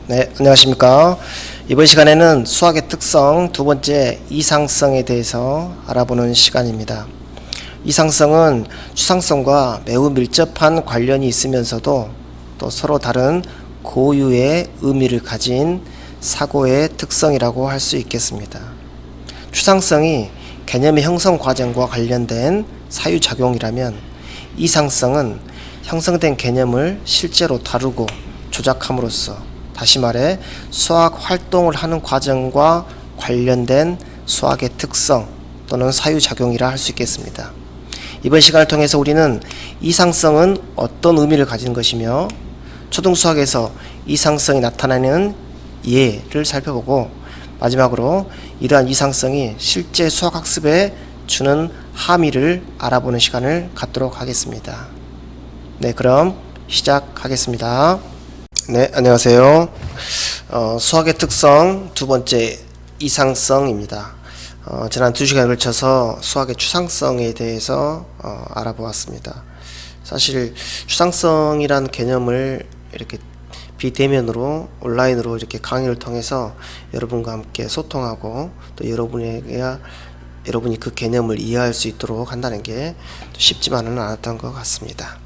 네, 안녕하십니까. 이번 시간에는 수학의 특성 두 번째 이상성에 대해서 알아보는 시간입니다. 이상성은 추상성과 매우 밀접한 관련이 있으면서도 또 서로 다른 고유의 의미를 가진 사고의 특성이라고 할 수 있겠습니다. 추상성이 개념의 형성 과정과 관련된 사유작용이라면 이상성은 형성된 개념을 실제로 다루고 조작함으로써 다시 말해 수학 활동을 하는 과정과 관련된 수학의 특성 또는 사유작용이라 할 수 있겠습니다. 이번 시간을 통해서 우리는 이상성은 어떤 의미를 가진 것이며 초등수학에서 이상성이 나타나는 예를 살펴보고 마지막으로 이러한 이상성이 실제 수학학습에 주는 함의를 알아보는 시간을 갖도록 하겠습니다. 네, 그럼 시작하겠습니다. 네, 안녕하세요. 수학의 특성 두 번째 이상성입니다. 지난 2시간에 걸쳐서 수학의 추상성에 대해서 알아보았습니다. 사실 추상성이란 개념을 이렇게 비대면으로 온라인으로 이렇게 강의를 통해서 여러분과 함께 소통하고 또 여러분이 그 개념을 이해할 수 있도록 한다는 게 쉽지만은 않았던 것 같습니다.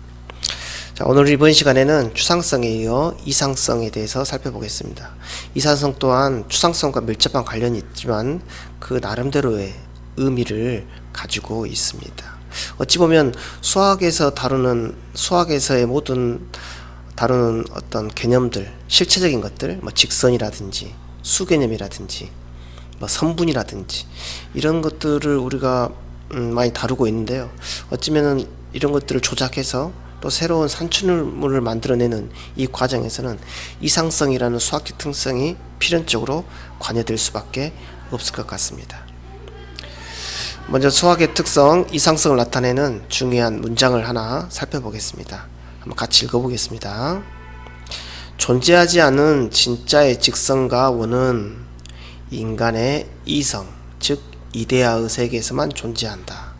자, 오늘 이번 시간에는 추상성에 이어 이상성에 대해서 살펴보겠습니다. 이상성 또한 추상성과 밀접한 관련이 있지만 그 나름대로의 의미를 가지고 있습니다. 어찌 보면 수학에서의 모든 다루는 어떤 개념들, 실체적인 것들, 직선이라든지 수개념이라든지 선분이라든지 이런 것들을 우리가 많이 다루고 있는데요. 어찌면은 이런 것들을 조작해서 또 새로운 산출물을 만들어내는 이 과정에서는 이상성이라는 수학적 특성이 필연적으로 관여될 수밖에 없을 것 같습니다. 먼저 수학의 특성, 이상성을 나타내는 중요한 문장을 하나 살펴보겠습니다. 한번 같이 읽어보겠습니다. 존재하지 않은 진짜의 직선과 원은 인간의 이성, 즉 이데아의 세계에서만 존재한다.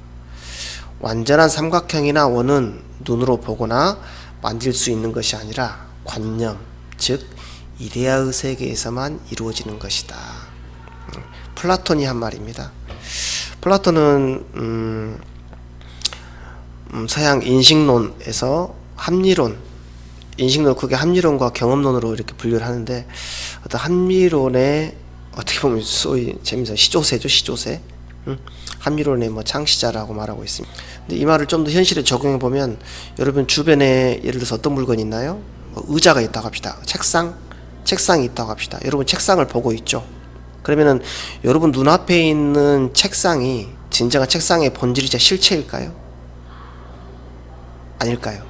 완전한 삼각형이나 원은 눈으로 보거나 만질 수 있는 것이 아니라 관념, 즉 이데아의 세계에서만 이루어지는 것이다. 플라톤이 한 말입니다. 플라톤은 서양 인식론에서 인식론 그게 합리론과 경험론으로 이렇게 분류를 하는데 어떤 합리론의 어떻게 보면 소위 재미있어 시조세죠, 시조세. 합리론의 창시자라고 말하고 있습니다. 근데 이 말을 좀 더 현실에 적용해 보면 여러분 주변에 예를 들어서 어떤 물건이 있나요? 의자가 있다고 합시다. 책상이 있다고 합시다. 여러분 책상을 보고 있죠. 그러면은 여러분 눈앞에 있는 책상이 진정한 책상의 본질이자 실체일까요? 아닐까요?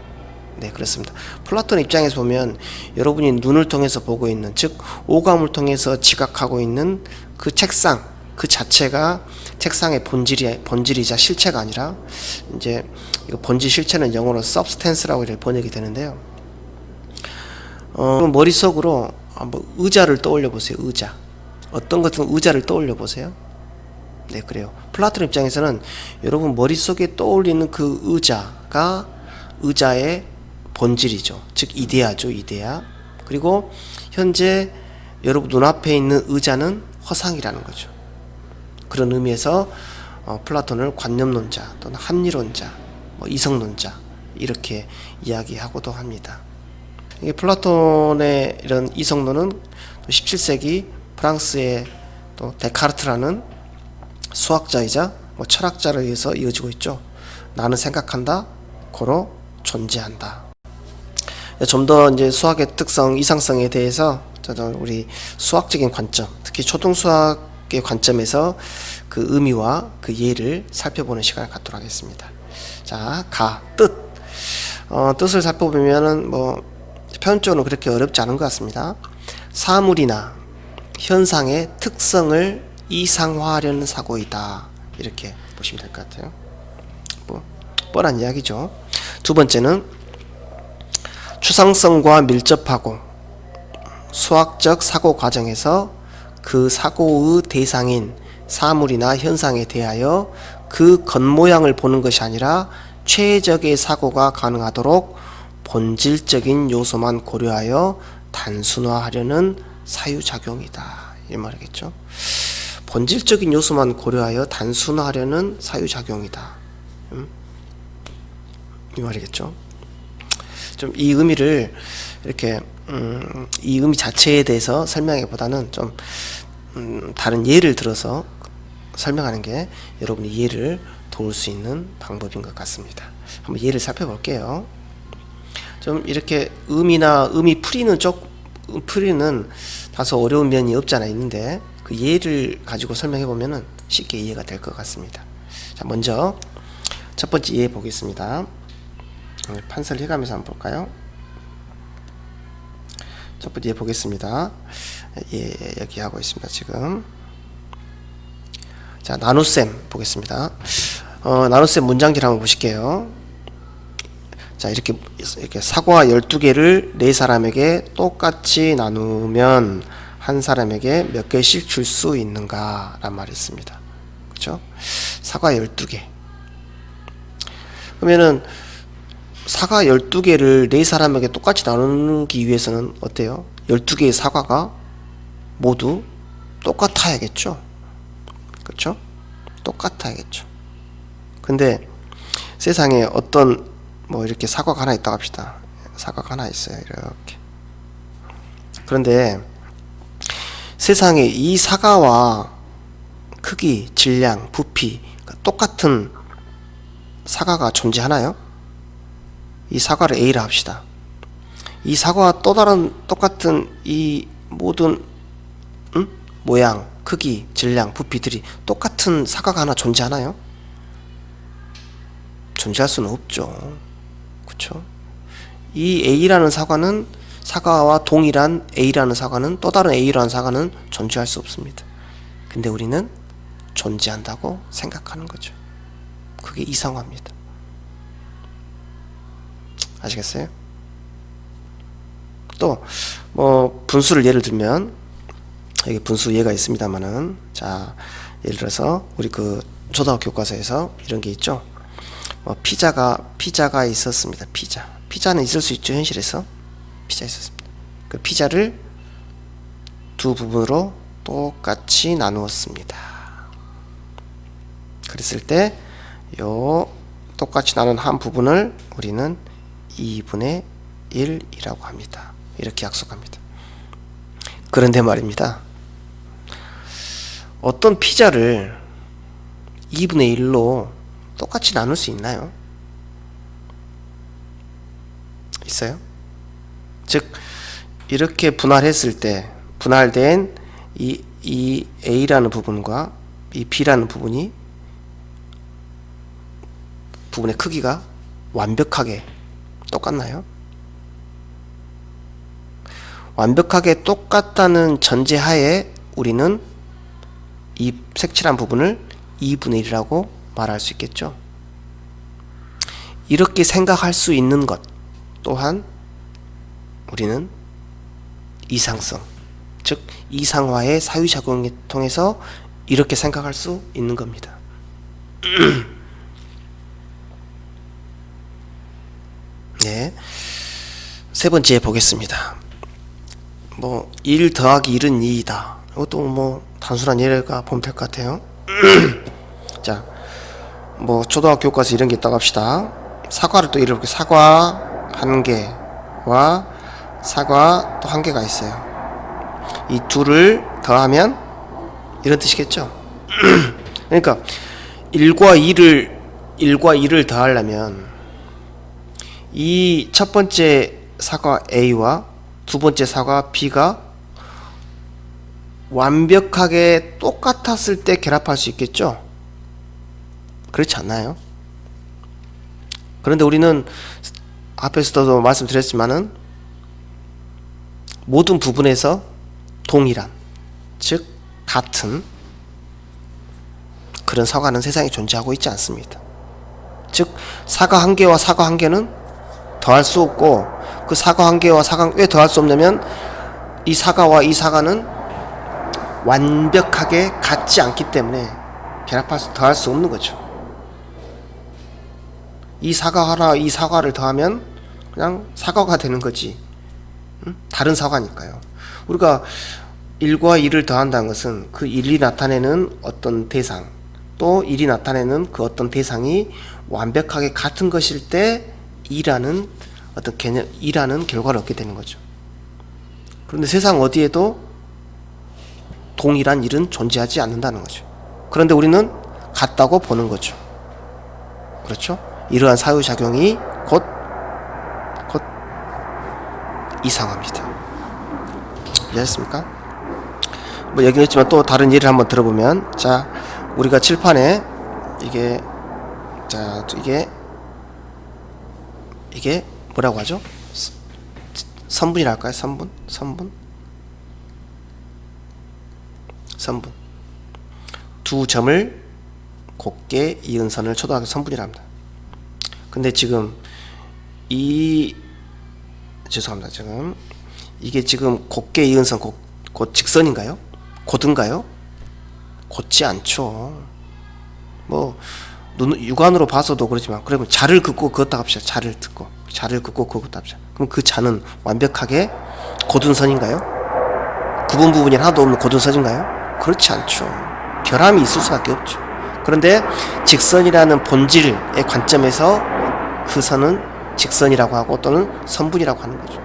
네, 그렇습니다. 플라톤 입장에서 보면 여러분이 눈을 통해서 보고 있는, 즉 오감을 통해서 지각하고 있는 그 책상 그 자체가 책상의 본질이자 실체가 아니라 이제 이거 본질 실체는 영어로 substance라고 이렇게 번역이 되는데요. 머릿속으로 한번 의자를 떠올려 보세요. 의자. 어떤 것든 의자를 떠올려 보세요. 네, 그래요. 플라톤 입장에서는 여러분 머릿속에 떠올리는 그 의자가 의자의 본질이죠. 즉 이데아죠, 이데아. 그리고 현재 여러분 눈앞에 있는 의자는 허상이라는 거죠. 그런 의미에서 플라톤을 관념론자 또는 합리론자, 이성론자 이렇게 이야기하고도 합니다. 이게 플라톤의 이런 이성론은 17세기 프랑스의 또 데카르트라는 수학자이자 철학자로 의해서 이어지고 있죠. 나는 생각한다, 고로 존재한다. 좀 더 이제 수학의 특성, 이상성에 대해서 우리 수학적인 관점, 특히 초등수학의 관점에서 그 의미와 그 예를 살펴보는 시간을 갖도록 하겠습니다. 자, 뜻. 뜻을 살펴보면은 표현적으로 그렇게 어렵지 않은 것 같습니다. 사물이나 현상의 특성을 이상화하려는 사고이다. 이렇게 보시면 될 것 같아요. 뻔한 이야기죠. 두 번째는 추상성과 밀접하고 수학적 사고 과정에서 그 사고의 대상인 사물이나 현상에 대하여 그 겉모양을 보는 것이 아니라 최적의 사고가 가능하도록 본질적인 요소만 고려하여 단순화하려는 사유작용이다 이 말이겠죠. 본질적인 요소만 고려하여 단순화하려는 사유작용이다 이 말이겠죠. 좀 이 의미를 이렇게 이 의미 자체에 대해서 설명하기보다는 좀 다른 예를 들어서 설명하는 게 여러분의 이해를 도울 수 있는 방법인 것 같습니다. 한번 예를 살펴볼게요. 좀 이렇게 의미나 의미 풀이는 다소 어려운 면이 없지 않아 있는데 그 예를 가지고 설명해 보면은 쉽게 이해가 될 것 같습니다. 자, 먼저 첫 번째 예 보겠습니다. 판서를 해가면서 한번 볼까요? 첫 번째 예 보겠습니다. 예, 여기 하고 있습니다. 지금. 자, 나눗셈 보겠습니다. 나눗셈 문장질 한번 보실게요. 자, 이렇게 사과 12개를 4사람에게 똑같이 나누면 한 사람에게 몇 개씩 줄 수 있는가? 란 말이 있습니다. 그렇죠? 사과 12개. 그러면은 사과 12개를 4사람에게 똑같이 나누기 위해서는 어때요? 12개의 사과가 모두 똑같아야겠죠? 그렇죠? 똑같아야겠죠. 근데 세상에 어떤 뭐 이렇게 사과가 하나 있다고 합시다. 사과가 하나 있어요. 이렇게. 그런데 세상에 이 사과와 크기, 질량, 부피 똑같은 사과가 존재하나요? 이 사과를 A라 합시다. 이 사과와 또 다른 똑같은 이 모든 모양, 크기, 질량, 부피들이 똑같은 사과가 하나 존재하나요? 존재할 수는 없죠. 그렇죠? 이 A라는 사과와 동일한 A라는 사과는 또 다른 A라는 사과는 존재할 수 없습니다. 근데 우리는 존재한다고 생각하는 거죠. 그게 이상화입니다. 아시겠어요? 또 뭐 분수를 예를 들면 여기 분수 예가 있습니다만은 자 예를 들어서 우리 그 초등학교 교과서에서 이런 게 있죠. 피자가 있었습니다. 피자는 있을 수 있죠. 현실에서 피자 있었습니다. 그 피자를 두 부분으로 똑같이 나누었습니다. 그랬을 때 요 똑같이 나눈 한 부분을 우리는 2분의 1이라고 합니다. 이렇게 약속합니다. 그런데 말입니다. 어떤 피자를 2분의 1로 똑같이 나눌 수 있나요? 있어요? 즉 이렇게 분할했을 때 분할된 이 A라는 부분과 이 B라는 부분의 크기가 완벽하게 똑같나요? 완벽하게 똑같다는 전제하에 우리는 이 색칠한 부분을 2분의 1이라고 말할 수 있겠죠. 이렇게 생각할 수 있는 것 또한 우리는 이상성, 즉 이상화의 사유작용을 통해서 이렇게 생각할 수 있는 겁니다. 네, 세 번째 보겠습니다. 1 더하기 1은 2이다. 이것도 단순한 예가 보면 될 것 같아요. 자, 초등학교 교과서 이런 게 있다고 합시다. 사과를 또 이렇게 사과 1개와 사과 또 1개가 있어요. 이 둘을 더하면 이런 뜻이겠죠. 그러니까 1과 2를 더하려면 이 첫 번째 사과 A와 두 번째 사과 B가 완벽하게 똑같았을 때 결합할 수 있겠죠? 그렇지 않나요? 그런데 우리는 앞에서도 말씀드렸지만은 모든 부분에서 동일한, 즉 같은 그런 사과는 세상에 존재하고 있지 않습니다. 즉 사과 1개와 사과 1개는 더할 수 없고, 그 사과 1개와 사과 왜 더할 수 없냐면 이 사과와 이 사과는 완벽하게 같지 않기 때문에 더할 수 없는 거죠. 이 사과 하나 이 사과를 더하면 그냥 사과가 되는 거지. 다른 사과니까요. 우리가 1과 2를 더한다는 것은 그 1이 나타내는 어떤 대상, 또 1이 나타내는 그 어떤 대상이 완벽하게 같은 것일 때 2라는 어떤 개념, 2라는 결과를 얻게 되는 거죠. 그런데 세상 어디에도 동일한 1은 존재하지 않는다는 거죠. 그런데 우리는 같다고 보는 거죠. 그렇죠? 이러한 사유작용이 곧 이상합니다. 이해하셨습니까? 뭐 얘기는 했지만 또 다른 예를 한번 들어보면, 자, 우리가 칠판에 이게 뭐라고 하죠? 선분이라 할까요? 선분. 두 점을 곱게 이은 선을 초등학교 선분이라 합니다. 근데 지금 죄송합니다. 지금 이게 지금 곱게 이은 선 곧 직선인가요? 곧인가요? 곧지 않죠. 뭐 육안으로 봐서도 그렇지만, 그러면 자를 긋고 그었다 합시다. 자를 긋고 그었다 합시다. 그럼 그 자는 완벽하게 곧은 선인가요? 구분 부분이 하나도 없는 곧은 선인가요? 그렇지 않죠. 결함이 있을 수밖에 없죠. 그런데 직선이라는 본질의 관점에서 그 선은 직선이라고 하고 또는 선분이라고 하는 거죠.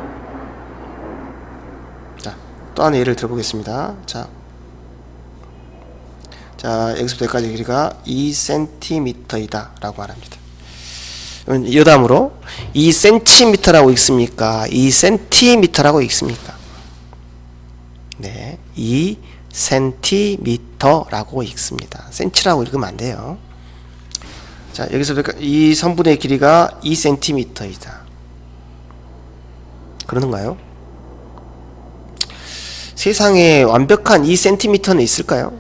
자, 또 하나 예를 들어보겠습니다. 자, 여기서부터 여기까지 길이가 2cm이다 라고 말합니다. 여담으로 2cm라고 읽습니까? 2cm라고 읽습니까? 네, 2cm라고 읽습니다. cm라고 읽으면 안 돼요. 자, 여기서부터 이 선분의 길이가 2cm이다. 그러는가요? 세상에 완벽한 2cm는 있을까요?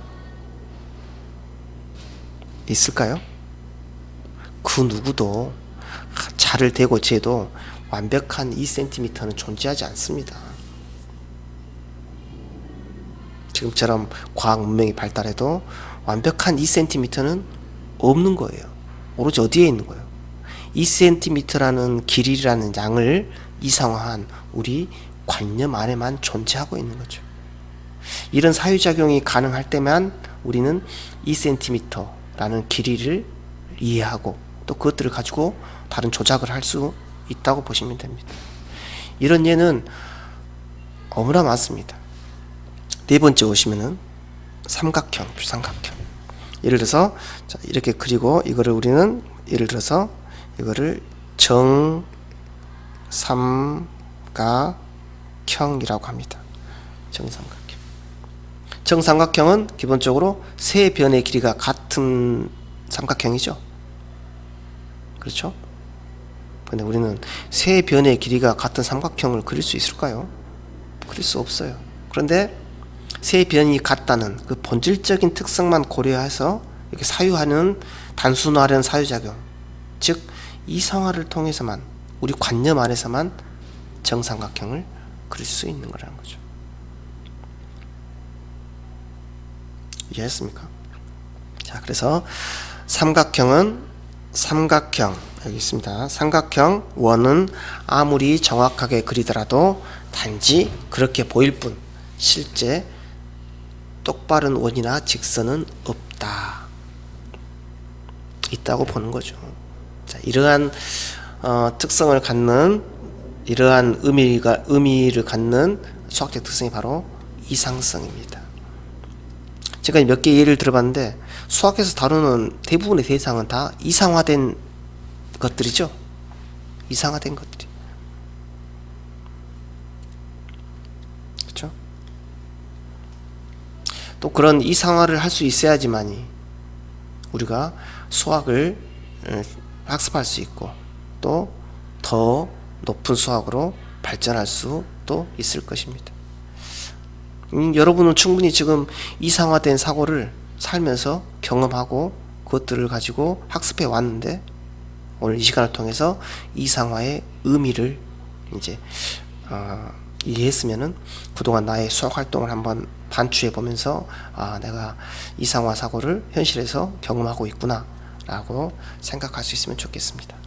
그 누구도 자를 대고 재도 완벽한 2cm는 존재하지 않습니다. 지금처럼 과학 문명이 발달해도 완벽한 2cm는 없는 거예요. 오로지 어디에 있는 거예요? 2cm라는 길이라는 양을 이상화한 우리 관념 안에만 존재하고 있는 거죠. 이런 사유작용이 가능할 때만 우리는 2cm라는 길이를 이해하고 또 그것들을 가지고 다른 조작을 할 수 있다고 보시면 됩니다. 이런 예는 너무나 많습니다. 네 번째 오시면은 삼각형. 예를 들어서 자, 이렇게 그리고 이거를 우리는 예를 들어서 이거를 정삼각형이라고 합니다. 정삼각형은 기본적으로 세 변의 길이가 같은 삼각형이죠. 그렇죠? 근데 우리는 세 변의 길이가 같은 삼각형을 그릴 수 있을까요? 그릴 수 없어요. 그런데 세 변이 같다는 그 본질적인 특성만 고려해서 이렇게 사유하는 단순화하는 사유작용, 즉 이상화를 통해서만 우리 관념 안에서만 정삼각형을 그릴 수 있는 거라는 거죠. 이해했습니까? 자, 그래서 삼각형 여기 있습니다. 삼각형 원은 아무리 정확하게 그리더라도 단지 그렇게 보일 뿐 실제 똑바른 원이나 직선은 있다고 보는 거죠. 자, 이러한 특성을 갖는, 이러한 의미를 갖는 수학적 특성이 바로 이상성입니다. 제가 몇 개 예를 들어봤는데 수학에서 다루는 대부분의 대상은 다 이상화된 것들이죠. 이상화된 것들이. 그렇죠? 또 그런 이상화를 할 수 있어야지만이 우리가 수학을 학습할 수 있고 또 더 높은 수학으로 발전할 수도 있을 것입니다. 여러분은 충분히 지금 이상화된 사고를 살면서 경험하고 그것들을 가지고 학습해 왔는데 오늘 이 시간을 통해서 이상화의 의미를 이제 이해했으면은 그동안 나의 수학 활동을 한번 반추해 보면서 내가 이상화 사고를 현실에서 경험하고 있구나 라고 생각할 수 있으면 좋겠습니다.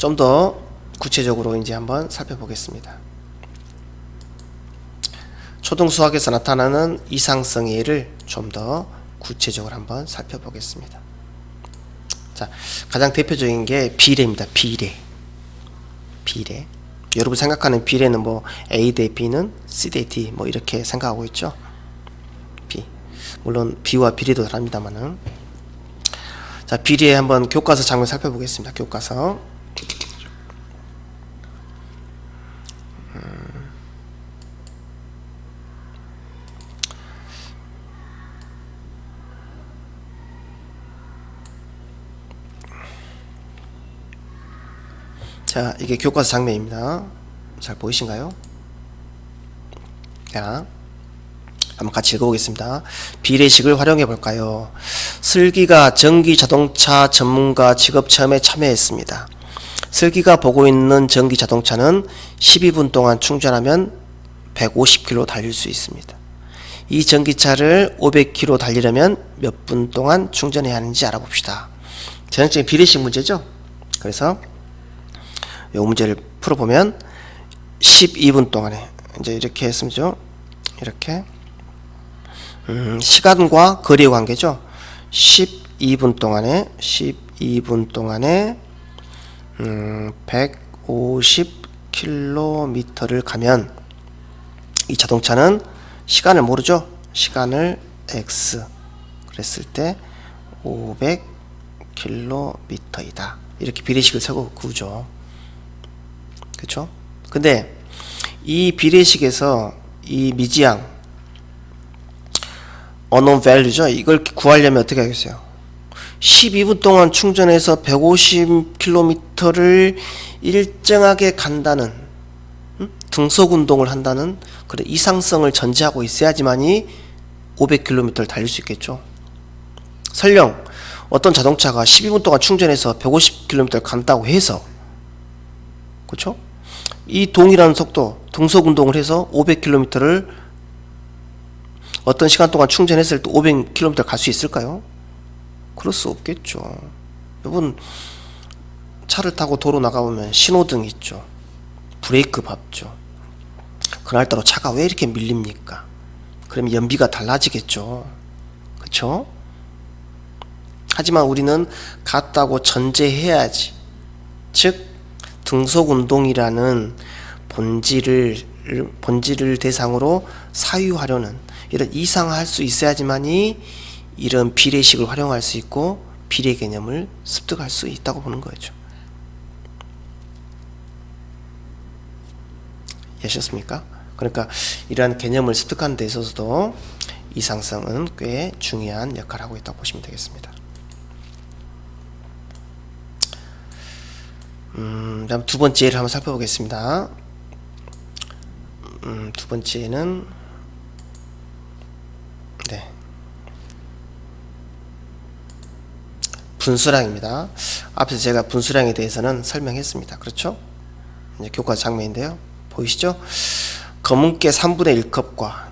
좀 더 구체적으로 이제 한번 살펴보겠습니다. 초등수학에서 나타나는 이상성의 예를 좀 더 구체적으로 한번 살펴보겠습니다. 자, 가장 대표적인 게 비례입니다. 비례. 여러분 생각하는 비례는 뭐 A 대 B는 C 대 D 뭐 이렇게 생각하고 있죠. B. 물론 B와 비례도 다릅니다만은. 자, 비례 한번 교과서 장면 살펴보겠습니다. 교과서. 자, 이게 교과서 장면입니다. 잘 보이신가요? 자, 한번 같이 읽어보겠습니다. 비례식을 활용해 볼까요? 슬기가 전기 자동차 전문가 직업 체험에 참여했습니다. 슬기가 보고 있는 전기 자동차는 12분 동안 충전하면 150km 달릴 수 있습니다. 이 전기차를 500km 달리려면 몇 분 동안 충전해야 하는지 알아봅시다. 전형적인 비례식 문제죠. 그래서 이 문제를 풀어보면 12분 동안에 이제 이렇게 했으면죠. 이렇게 시간과 거리의 관계죠. 12분 동안에 150km를 가면 이 자동차는 시간을 모르죠. 시간을 x 그랬을 때 500km이다. 이렇게 비례식을 세고 구죠. 그렇죠? 근데 이 비례식에서 이 미지양 unknown value죠. 이걸 구하려면 어떻게 하겠어요? 12분 동안 충전해서 150km를 일정하게 간다는 등속 운동을 한다는 그런 이상성을 전제하고 있어야지만이 500km를 달릴 수 있겠죠. 설령 어떤 자동차가 12분 동안 충전해서 150km를 간다고 해서 그렇죠? 이 동일한 속도 등속 운동을 해서 500km를 어떤 시간 동안 충전했을 때 500km 갈 수 있을까요? 그럴 수 없겠죠. 여러분 차를 타고 도로 나가보면 신호등 있죠. 브레이크 밟죠. 그날따라 차가 왜 이렇게 밀립니까? 그러면 연비가 달라지겠죠. 그렇죠? 하지만 우리는 같다고 전제해야지. 즉 등속 운동이라는 본질을 대상으로 사유하려는 이런 이상할 수 있어야지만이 이런 비례식을 활용할 수 있고 비례 개념을 습득할 수 있다고 보는 거죠. 이해하셨습니까? 그러니까 이러한 개념을 습득하는 데 있어서도 이상성은 꽤 중요한 역할을 하고 있다고 보시면 되겠습니다. 다음 두 번째 예를 한번 살펴보겠습니다. 두 번째는 분수량입니다. 앞에서 제가 분수량에 대해서는 설명했습니다. 그렇죠? 이제 교과서 장면인데요. 보이시죠? 검은깨 3분의 1컵과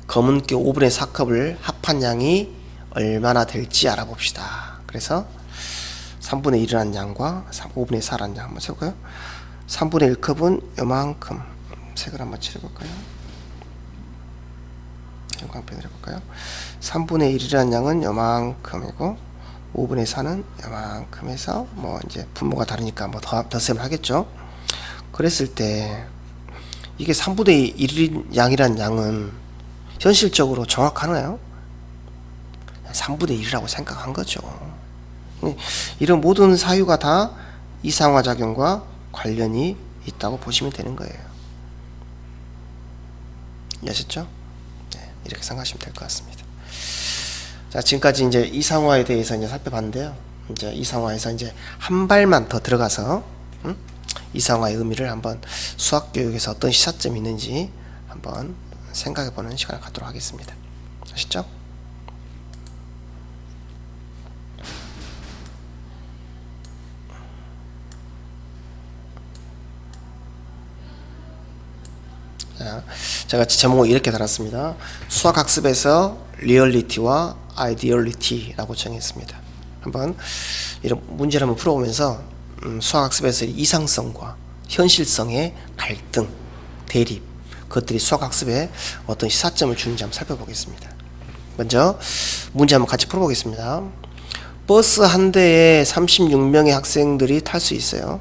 검은깨 5분의 4컵을 합한 양이 얼마나 될지 알아봅시다. 그래서 3분의 1이라는 양과 5분의 4라는 양 한번 세볼까요? 3분의 1컵은 요만큼 색을 한번 칠해볼까요? 형광펜을 해볼까요? 3분의 1이라는 양은 요만큼이고 5분의 4는 요만큼 해서 뭐 이제 분모가 다르니까 뭐 덧셈을 하겠죠. 그랬을 때 이게 3분의 1인 양이라는 양은 현실적으로 정확하나요? 3분의 1이라고 생각한 거죠. 이런 모든 사유가 다 이상화작용과 관련이 있다고 보시면 되는 거예요. 이해하셨죠? 네, 이렇게 생각하시면 될 것 같습니다. 자, 지금까지 이제 이상화에 대해서 이제 살펴봤는데요. 이제 이상화에서 이제 한 발만 더 들어가서 이상화의 의미를 한번 수학 교육에서 어떤 시사점이 있는지 한번 생각해보는 시간을 갖도록 하겠습니다. 아시죠? 자, 제가 제목을 이렇게 달았습니다. 수학학습에서 리얼리티와 아이디얼리티라고 정했습니다. 한번 이런 문제를 한번 풀어보면서 수학학습에서 이상성과 현실성의 갈등, 대립, 그것들이 수학학습에 어떤 시사점을 주는지 한번 살펴보겠습니다. 먼저 문제 한번 같이 풀어보겠습니다. 버스 한 대에 36명의 학생들이 탈 수 있어요.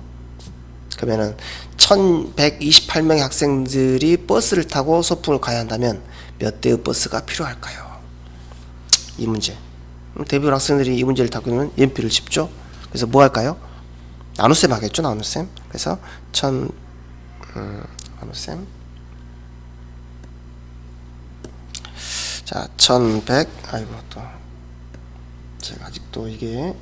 그러면은 1128명의 학생들이 버스를 타고 소풍을 가야 한다면 몇 대의 버스가 필요할까요? 이 문제. 대부분 학생들이 이 문제를 타고는 연필을 짚죠. 그래서 뭐 할까요? 나눗셈 하겠죠, 나눗셈. 그래서 나눗셈. 자, 1100. 아이고 또 제가 아직도 이게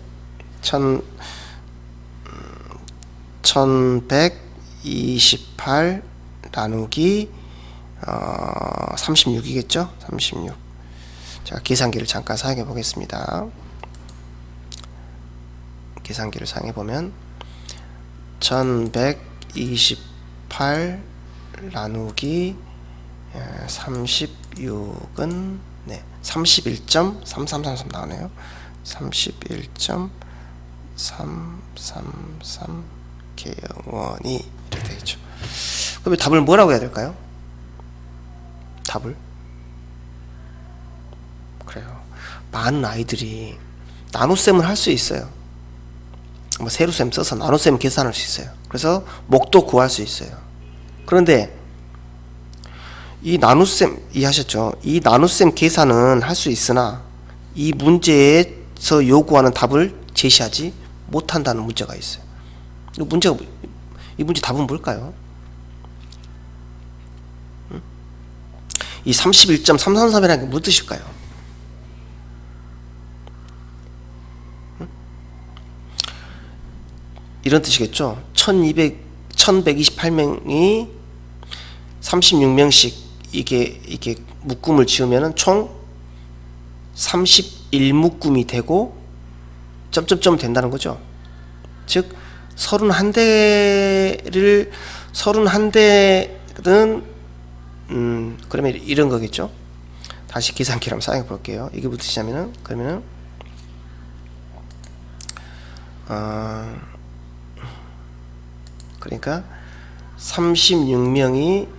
1128 나누기 36이겠죠? 36. 제가 계산기를 잠깐 사용해 보겠습니다. 계산기를 사용해 보면 1128 나누기 36은 네, 31.3333 나오네요. 31.333 개원이 이렇게 되겠죠. 그럼 답을 뭐라고 해야 될까요? 답을 그래요. 많은 아이들이 나눗셈을 할 수 있어요. 뭐 세로셈 써서 나눗셈 계산할 수 있어요. 그래서 목도 구할 수 있어요. 그런데 이 나눗셈 이해하셨죠? 이 나눗셈 계산은 할 수 있으나 이 문제에서 요구하는 답을 제시하지 못한다는 문제가 있어요. 이 문제 답은 뭘까요? 이 31.333이라는 게 무슨 뜻일까요? 이런 뜻이겠죠. 1128명이 36명씩 이게 묶음을 지으면은 총 31묶음이 되고 점점점 된다는 거죠. 즉 31대는 그러면 이런 거겠죠. 다시 계산기를 한번 사용해 볼게요. 이게 무슨 뜻이냐면은 그러면은 그러니까 36명이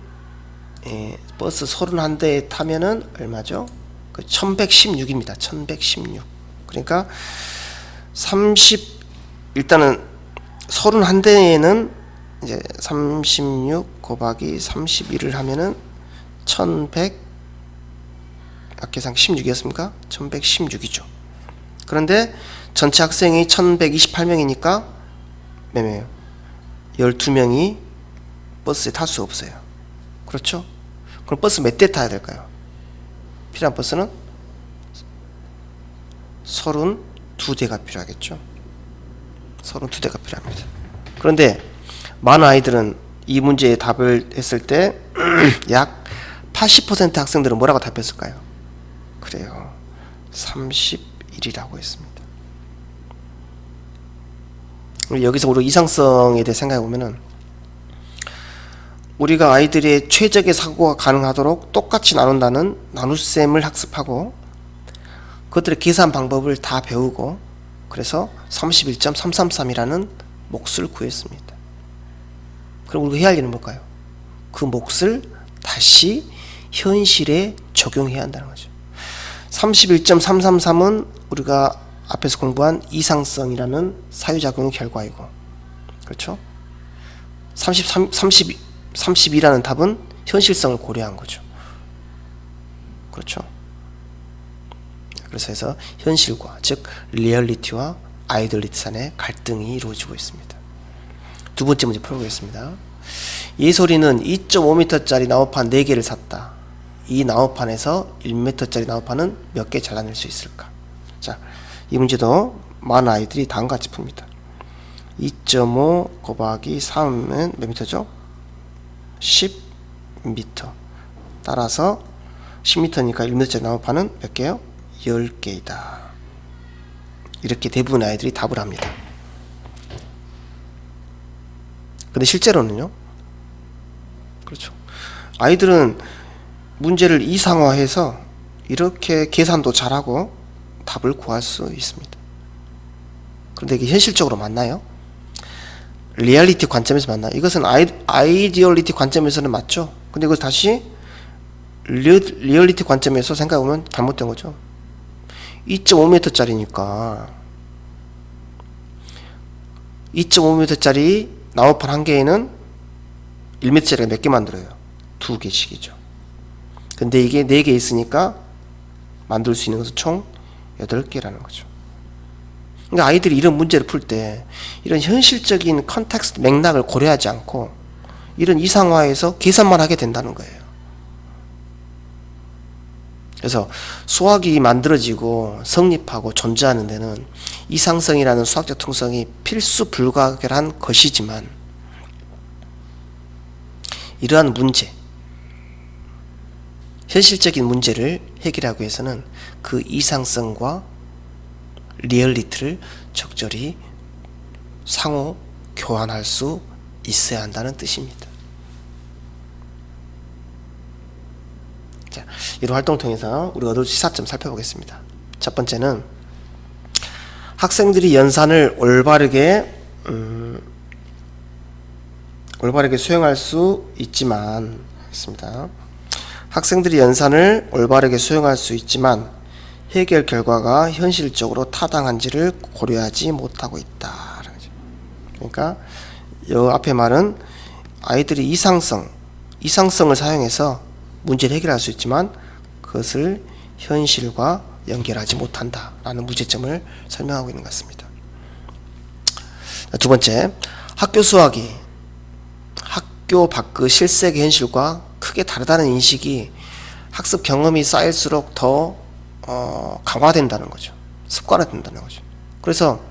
버스 31대에 타면은 얼마죠? 1116입니다. 1116. 그러니까 일단은 31대에는 이제 36 곱하기 31을 하면은 1100 계산 16이었습니까? 1116이죠. 그런데 전체 학생이 1128명이니까 몇 명이에요? 12명이 버스에 탈 수 없어요. 그렇죠? 그럼 버스 몇 대 타야 될까요? 필요한 버스는 32대가 필요하겠죠. 32대가 필요합니다. 그런데 많은 아이들은 이 문제에 답을 했을 때 약 80% 학생들은 뭐라고 답했을까요? 그래요. 31이라고 했습니다. 여기서 우리 이상성에 대해 생각해 보면은 우리가 아이들의 최적의 사고가 가능하도록 똑같이 나눈다는 나눗셈을 학습하고 그것들의 계산 방법을 다 배우고 그래서 31.333이라는 몫을 구했습니다. 그럼 우리가 해야 할 일은 뭘까요? 그 몫을 다시 현실에 적용해야 한다는 거죠. 31.333은 우리가 앞에서 공부한 이상성이라는 사유작용의 결과이고, 그렇죠? 32라는 답은 현실성을 고려한 거죠. 그렇죠? 그래서 해서 현실과, 즉 리얼리티와 아이돌리티 산의 갈등이 이루어지고 있습니다. 두 번째 문제 풀어보겠습니다. 예솔이는 2.5m짜리 나무판 4개를 샀다. 이 나무판에서 1m짜리 나무판은 몇 개 잘라낼 수 있을까? 자, 이 문제도 많은 아이들이 다음과 같이 풉니다. 2.5 곱하기 3은 몇 미터죠? 10m. 따라서 10m니까 1m짜리 나무판은 몇 개요? 10개이다. 이렇게 대부분 아이들이 답을 합니다. 근데 실제로는요? 그렇죠. 아이들은 문제를 이상화해서 이렇게 계산도 잘하고 답을 구할 수 있습니다. 그런데 이게 현실적으로 맞나요? 리얼리티 관점에서 만나. 이것은 아이디얼리티 관점에서는 맞죠. 근데 이걸 다시 리얼리티 관점에서 생각해보면 잘못된 거죠. 2.5m짜리니까 2.5m짜리 나무판 한 개에는 1m짜리가 몇 개 만들어요? 2개씩이죠. 근데 이게 4개 있으니까 만들 수 있는 것은 총 8개라는 거죠. 그러니까 아이들이 이런 문제를 풀 때 이런 현실적인 컨텍스트 맥락을 고려하지 않고 이런 이상화에서 계산만 하게 된다는 거예요. 그래서 수학이 만들어지고 성립하고 존재하는 데는 이상성이라는 수학적 특성이 필수 불가결한 것이지만 이러한 문제, 현실적인 문제를 해결하기 위해서는 그 이상성과 리얼리티를 적절히 상호 교환할 수 있어야 한다는 뜻입니다. 자, 이런 활동을 통해서 우리가 얻을 시사점 살펴보겠습니다. 첫 번째는 학생들이 연산을 올바르게 수행할 수 있지만 학생들이 연산을 올바르게 수행할 수 있지만 해결 결과가 현실적으로 타당한지를 고려하지 못하고 있다. 그러니까 이 앞에 말은 아이들이 이상성을 사용해서 문제를 해결할 수 있지만 그것을 현실과 연결하지 못한다라는 문제점을 설명하고 있는 것 같습니다. 두 번째, 학교 수학이 학교 밖의 실생의 현실과 크게 다르다는 인식이 학습 경험이 쌓일수록 더 강화된다는 거죠. 습관화된다는 거죠. 그래서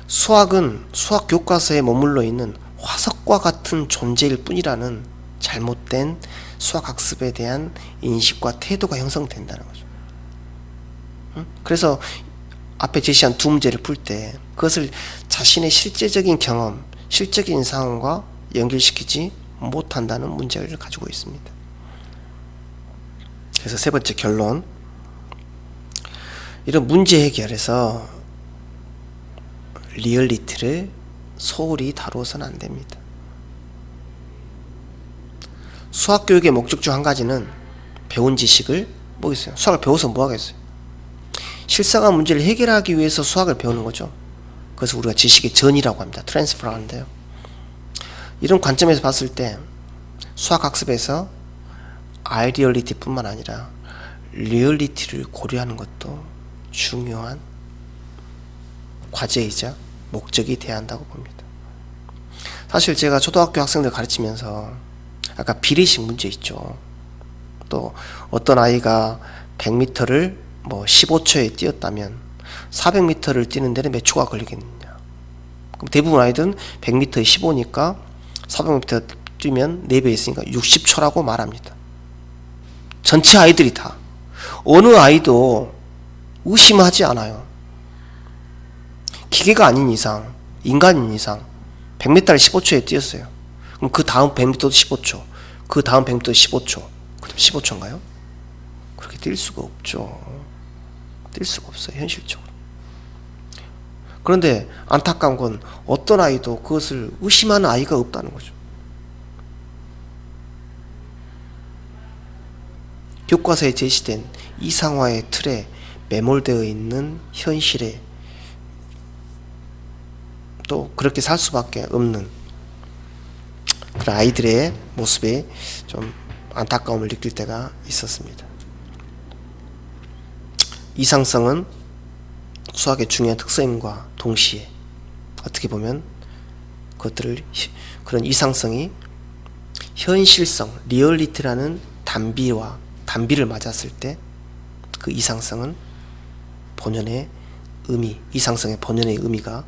수학은 수학 교과서에 머물러 있는 화석과 같은 존재일 뿐이라는 잘못된 수학 학습에 대한 인식과 태도가 형성된다는 거죠. 그래서 앞에 제시한 두 문제를 풀 때 그것을 자신의 실제적인 경험, 실적인 상황과 연결시키지 못한다는 문제를 가지고 있습니다. 그래서 세 번째 결론, 이런 문제 해결에서 리얼리티를 소홀히 다루어서는 안 됩니다. 수학 교육의 목적 중 한 가지는 배운 지식을 뭐겠어요? 수학을 배워서 뭐 하겠어요? 실생활 문제를 해결하기 위해서 수학을 배우는 거죠. 그래서 우리가 지식의 전이라고 합니다. 트랜스퍼를 하는데요. 이런 관점에서 봤을 때 수학 학습에서 아이디얼리티 뿐만 아니라 리얼리티를 고려하는 것도 중요한 과제이자 목적이 돼야 한다고 봅니다. 사실 제가 초등학교 학생들 가르치면서 아까 비례식 문제 있죠. 또 어떤 아이가 100m를 15초에 뛰었다면 400m를 뛰는 데는 몇 초가 걸리겠느냐. 그럼 대부분 아이들은 100m에 15니까 400m 뛰면 4배 있으니까 60초라고 말합니다. 전체 아이들이 다. 어느 아이도 의심하지 않아요. 기계가 아닌 이상, 인간인 이상 100m를 15초에 뛰었어요. 그럼 그 다음 100m도 15초, 그 다음 100m도 15초, 그럼 15초인가요? 그렇게 뛸 수가 없죠. 뛸 수가 없어요, 현실적으로. 그런데 안타까운 건 어떤 아이도 그것을 의심하는 아이가 없다는 거죠. 교과서에 제시된 이상화의 틀에 매몰되어 있는 현실에 또 그렇게 살 수밖에 없는 그런 아이들의 모습에 좀 안타까움을 느낄 때가 있었습니다. 이상성은 수학의 중요한 특성임과 동시에 어떻게 보면 그런 이상성이 현실성, 리얼리티라는 단비를 맞았을 때 그 이상성은 본연의 의미, 이상성의 본연의 의미가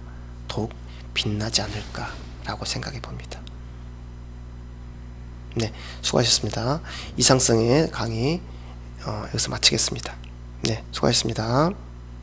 더욱 빛나지 않을까라고 생각해 봅니다. 네, 수고하셨습니다. 이상성의 강의 여기서 마치겠습니다. 네, 수고하셨습니다.